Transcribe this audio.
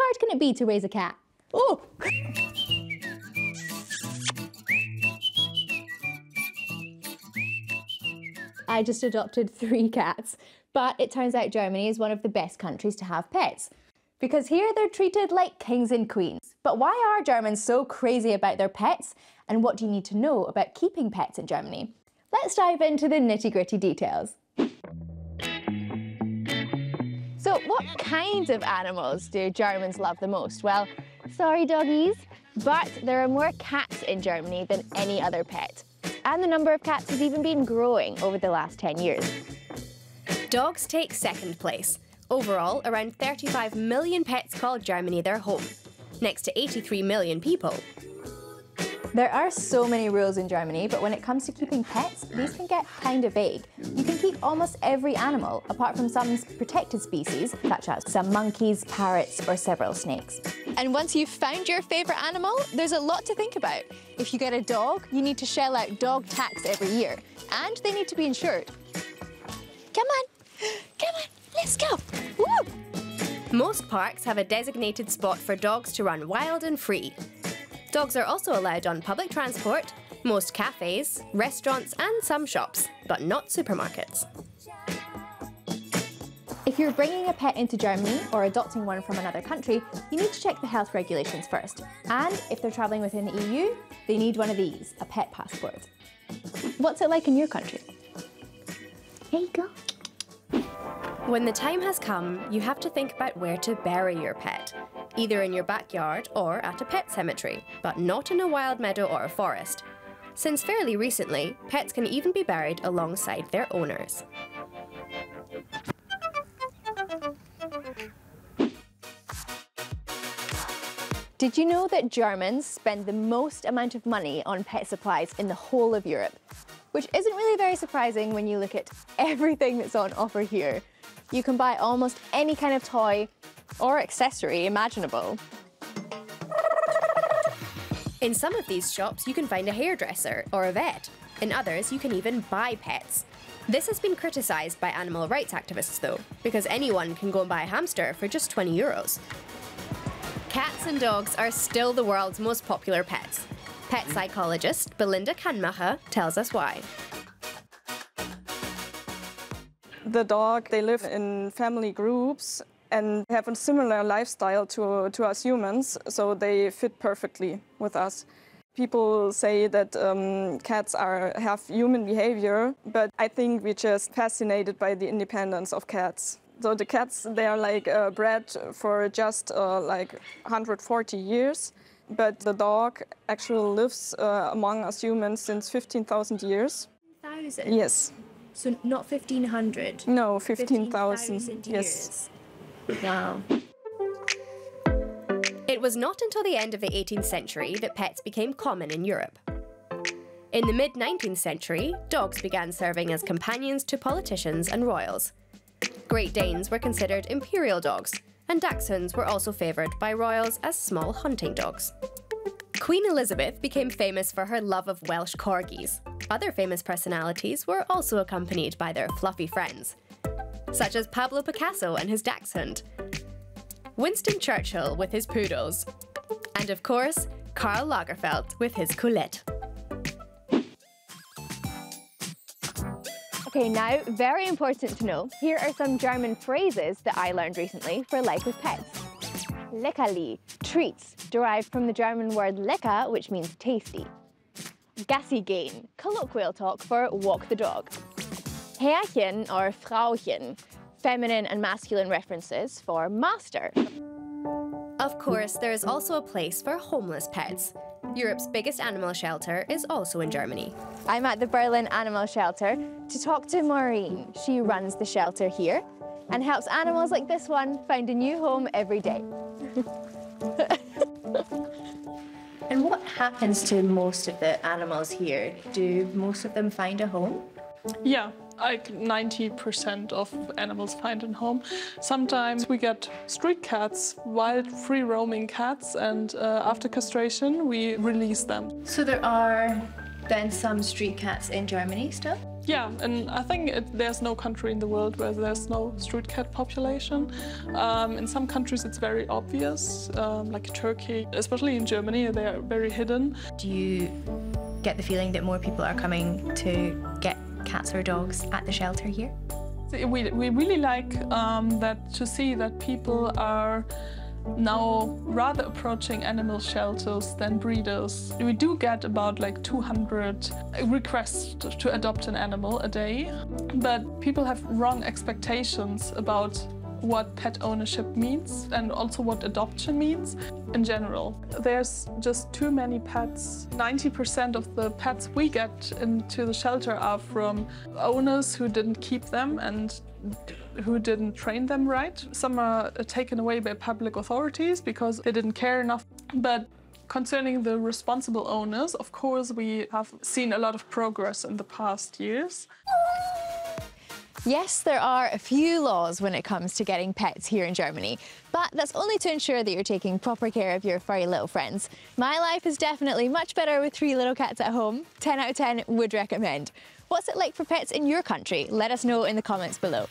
hard can it be to raise a cat? Oh! I just adopted 3 cats, but it turns out Germany is one of the best countries to have pets, because here they're treated like kings and queens. But why are Germans so crazy about their pets, and what do you need to know about keeping pets in Germany? Let's dive into the nitty-gritty details. So what kinds of animals do Germans love the most? Well, sorry doggies, but there are more cats in Germany than any other pet. And the number of cats has even been growing over the last 10 years. Dogs take second place. Overall, around 35 million pets call Germany their home, next to 83 million people. There are so many rules in Germany, but when it comes to keeping pets, these can get kind of vague. You can keep almost every animal, apart from some protected species, such as some monkeys, parrots, or several snakes. And once you've found your favourite animal, there's a lot to think about. If you get a dog, you need to shell out dog tax every year, and they need to be insured. Come on, let's go. Woo! Most parks have a designated spot for dogs to run wild and free. Dogs are also allowed on public transport, most cafes, restaurants and some shops, but not supermarkets. If you're bringing a pet into Germany or adopting one from another country, you need to check the health regulations first. And if they're travelling within the EU, they need one of these, a pet passport. What's it like in your country? Here you go. When the time has come, you have to think about where to bury your pet, either in your backyard or at a pet cemetery, but not in a wild meadow or a forest. Since fairly recently, pets can even be buried alongside their owners. Did you know that Germans spend the most amount of money on pet supplies in the whole of Europe? Which isn't really very surprising when you look at everything that's on offer here. You can buy almost any kind of toy or accessory imaginable. In some of these shops, you can find a hairdresser or a vet. In others, you can even buy pets. This has been criticised by animal rights activists though, because anyone can go and buy a hamster for just 20 euros. Cats and dogs are still the world's most popular pets. Pet psychologist Belinda Kannmacher tells us why. The dog, they live in family groups and have a similar lifestyle to us humans, so they fit perfectly with us. People say that cats have human behavior, but I think we're just fascinated by the independence of cats. So the cats, they are like bred for just like 140 years, but the dog actually lives among us humans since 15,000 years. 1,000? Yes. So not 1,500? No, 15,000, Years. yes. Wow. It was not until the end of the 18th century that pets became common in Europe. In the mid-19th century, dogs began serving as companions to politicians and royals. Great Danes were considered imperial dogs, and dachshunds were also favoured by royals as small hunting dogs. Queen Elizabeth became famous for her love of Welsh corgis. Other famous personalities were also accompanied by their fluffy friends, such as Pablo Picasso and his dachshund, Winston Churchill with his poodles, and of course, Karl Lagerfeld with his Colette. Okay, now, very important to know, here are some German phrases that I learned recently for life with pets. Leckerli, treats, derived from the German word lecker, which means tasty. Gassi gehen, colloquial talk for walk the dog. Herrchen or Frauchen, feminine and masculine references for master. Of course, there is also a place for homeless pets. Europe's biggest animal shelter is also in Germany. I'm at the Berlin Animal Shelter to talk to Maureen. She runs the shelter here and helps animals like this one find a new home every day. And what happens to most of the animals here? Do most of them find a home? Yeah, like 90% of animals find a home. Sometimes we get street cats, wild, free-roaming cats, and after castration, we release them. So there are then some street cats in Germany still? Yeah, and I think there's no country in the world where there's no street cat population. In some countries it's very obvious, like Turkey, especially in Germany, they are very hidden. Do you get the feeling that more people are coming to get cats or dogs at the shelter here? We really like to see that people are now rather approaching animal shelters than breeders. We do get about like 200 requests to adopt an animal a day, but people have wrong expectations about what pet ownership means and also what adoption means in general. There's just too many pets. 90% of the pets we get into the shelter are from owners who didn't keep them and who didn't train them right. Some are taken away by public authorities because they didn't care enough. But concerning the responsible owners, of course, we have seen a lot of progress in the past years. Yes, there are a few laws when it comes to getting pets here in Germany, but that's only to ensure that you're taking proper care of your furry little friends. My life is definitely much better with 3 little cats at home. 10 out of 10 would recommend. What's it like for pets in your country? Let us know in the comments below.